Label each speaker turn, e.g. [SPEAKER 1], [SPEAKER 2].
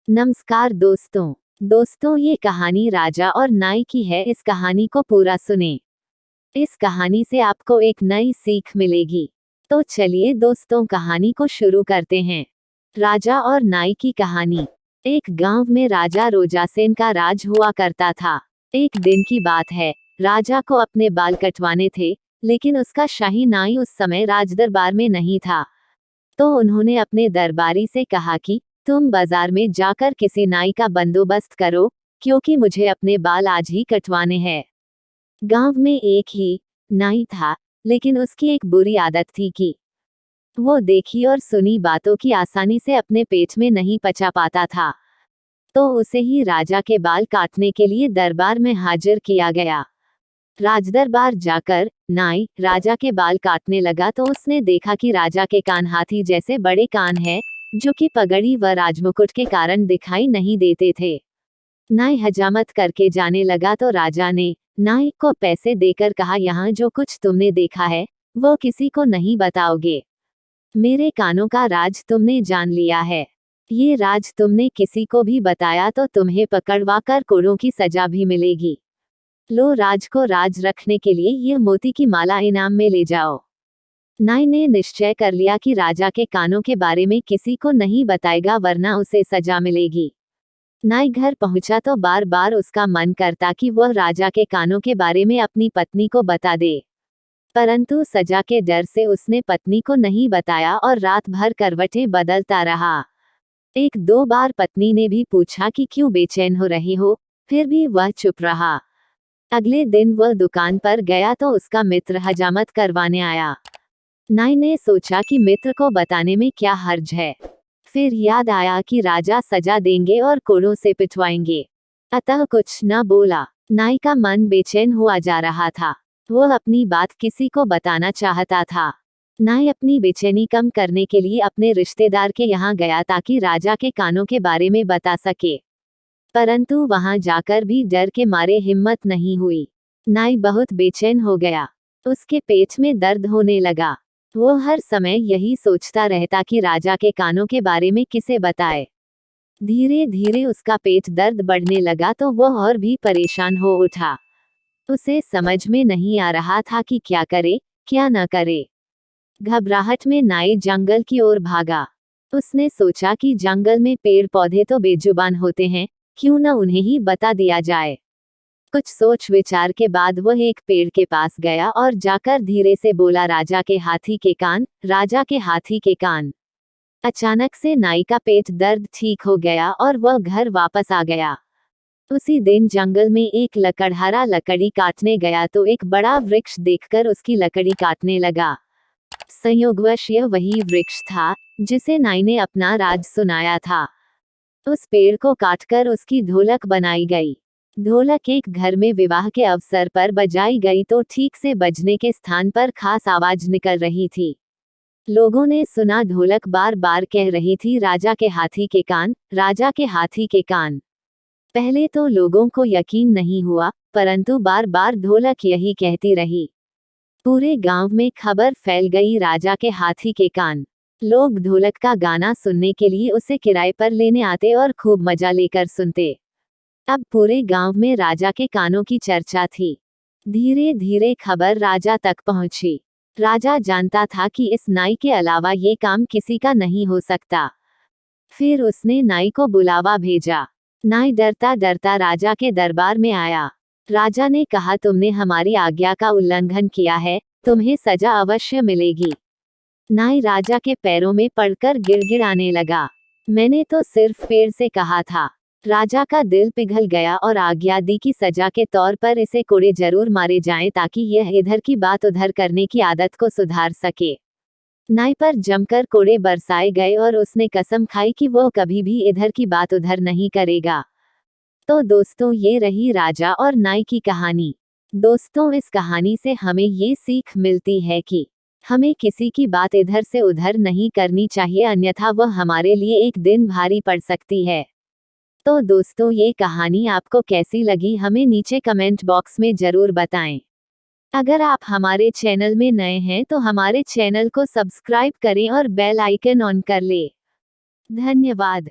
[SPEAKER 1] नमस्कार दोस्तों, ये कहानी राजा और नाई की है। इस कहानी को पूरा सुने। इस कहानी से आपको एक नई सीख मिलेगी। तो चलिए दोस्तों, कहानी को शुरू करते हैं। राजा और नाई की कहानी। एक गांव में राजा रोजासेन का राज हुआ करता था। एक दिन की बात है, राजा को अपने बाल कटवाने थे, लेकिन उसका शाही नाई उस समय राजदरबार में नहीं था। तो उन्होंने अपने दरबारी से कहा कि तुम बाजार में जाकर किसी नाई का बंदोबस्त करो, क्योंकि मुझे अपने बाल आज ही कटवाने हैं। गांव में एक ही नाई था, लेकिन उसकी एक बुरी आदत थी कि वो देखी और सुनी बातों की आसानी से अपने पेट में नहीं पचा पाता था। तो उसे ही राजा के बाल काटने के लिए दरबार में हाजिर किया गया। राजदरबार जाकर नाई राजा के बाल काटने लगा तो उसने देखा कि राजा के कान हाथी जैसे बड़े कान हैं, जो कि पगड़ी व राजमुकुट के कारण दिखाई नहीं देते थे। नाई हजामत करके जाने लगा तो राजा ने नाई को पैसे देकर कहा, यहाँ जो कुछ तुमने देखा है वो किसी को नहीं बताओगे। मेरे कानों का राज तुमने जान लिया है। ये राज तुमने किसी को भी बताया तो तुम्हें पकड़वा कर कोड़ों की सजा भी मिलेगी। लो, राज को राज रखने के लिए ये मोती की माला इनाम में ले जाओ। नाई ने निश्चय कर लिया कि राजा के कानों के बारे में किसी को नहीं बताएगा, वरना उसे सजा मिलेगी। नाई घर पहुंचा तो बार बार उसका मन करता कि वह राजा के कानों के बारे में अपनी पत्नी को बता दे, परंतु सजा के डर से उसने पत्नी को नहीं बताया और रात भर करवटें बदलता रहा। एक दो बार पत्नी ने भी पूछा कि क्यों बेचैन हो रही हो, फिर भी वह चुप रहा। अगले दिन वह दुकान पर गया तो उसका मित्र हजामत करवाने आया। नाई ने सोचा कि मित्र को बताने में क्या हर्ज है। फिर याद आया कि राजा सजा देंगे और कोड़ों से पिटवाएंगे, अतः कुछ न बोला। नाई का मन बेचैन हुआ जा रहा था। वह अपनी बात किसी को बताना चाहता था। नाई अपनी बेचैनी कम करने के लिए अपने रिश्तेदार के यहाँ गया ताकि राजा के कानों के बारे में बता सके, परंतु वहां जाकर भी डर के मारे हिम्मत नहीं हुई। नाई बहुत बेचैन हो गया। उसके पेट में दर्द होने लगा। वो हर समय यही सोचता रहता कि राजा के कानों के बारे में किसे बताए। धीरे धीरे उसका पेट दर्द बढ़ने लगा तो वह और भी परेशान हो उठा। उसे समझ में नहीं आ रहा था कि क्या करे क्या न करे। घबराहट में नाई जंगल की ओर भागा। उसने सोचा कि जंगल में पेड़ पौधे तो बेजुबान होते हैं, क्यों न उन्हें ही बता दिया जाए। कुछ सोच विचार के बाद वह एक पेड़ के पास गया और जाकर धीरे से बोला, राजा के हाथी के कान, राजा के हाथी के कान। अचानक से नाई का पेट दर्द ठीक हो गया और वह घर वापस आ गया। उसी दिन जंगल में एक लकड़हारा लकड़ी काटने गया तो एक बड़ा वृक्ष देखकर उसकी लकड़ी काटने लगा। संयोगवश यह वही वृक्ष था जिसे नाई ने अपना राज सुनाया था। उस पेड़ को काटकर उसकी ढोलक बनाई गई। ढोलक एक घर में विवाह के अवसर पर बजाई गई तो ठीक से बजने के स्थान पर खास आवाज निकल रही थी। लोगों ने सुना ढोलक बार बार कह रही थी, राजा के हाथी के कान, राजा के हाथी के कान। पहले तो लोगों को यकीन नहीं हुआ, परंतु बार बार ढोलक यही कहती रही। पूरे गांव में खबर फैल गई, राजा के हाथी के कान। लोग ढोलक का गाना सुनने के लिए उसे किराए पर लेने आते और खूब मजा लेकर सुनते। अब पूरे गांव में राजा के कानों की चर्चा थी। धीरे धीरे खबर राजा तक पहुंची। राजा जानता था कि इस नाई के अलावा ये काम किसी का नहीं हो सकता। फिर उसने नाई को बुलावा भेजा। नाई डरता डरता राजा के दरबार में आया। राजा ने कहा, तुमने हमारी आज्ञा का उल्लंघन किया है, तुम्हें सजा अवश्य मिलेगी। नाई राजा के पैरों में पड़कर गिड़गिड़ाने लगा। मैंने तो सिर्फ पेड़ से कहा था। राजा का दिल पिघल गया और आज्ञा दी कि सजा के तौर पर इसे कोड़े जरूर मारे जाएं ताकि यह इधर की बात उधर करने की आदत को सुधार सके। नाई पर जमकर कोड़े बरसाए गए और उसने कसम खाई कि वो कभी भी इधर की बात उधर नहीं करेगा। तो दोस्तों, ये रही राजा और नाई की कहानी। दोस्तों, इस कहानी से हमें ये सीख मिलती है कि हमें किसी की बात इधर से उधर नहीं करनी चाहिए, अन्यथा वह हमारे लिए एक दिन भारी पड़ सकती है। तो दोस्तों, ये कहानी आपको कैसी लगी हमें नीचे कमेंट बॉक्स में जरूर बताएं। अगर आप हमारे चैनल में नए हैं तो हमारे चैनल को सब्सक्राइब करें और बेल आइकन ऑन कर लें। धन्यवाद।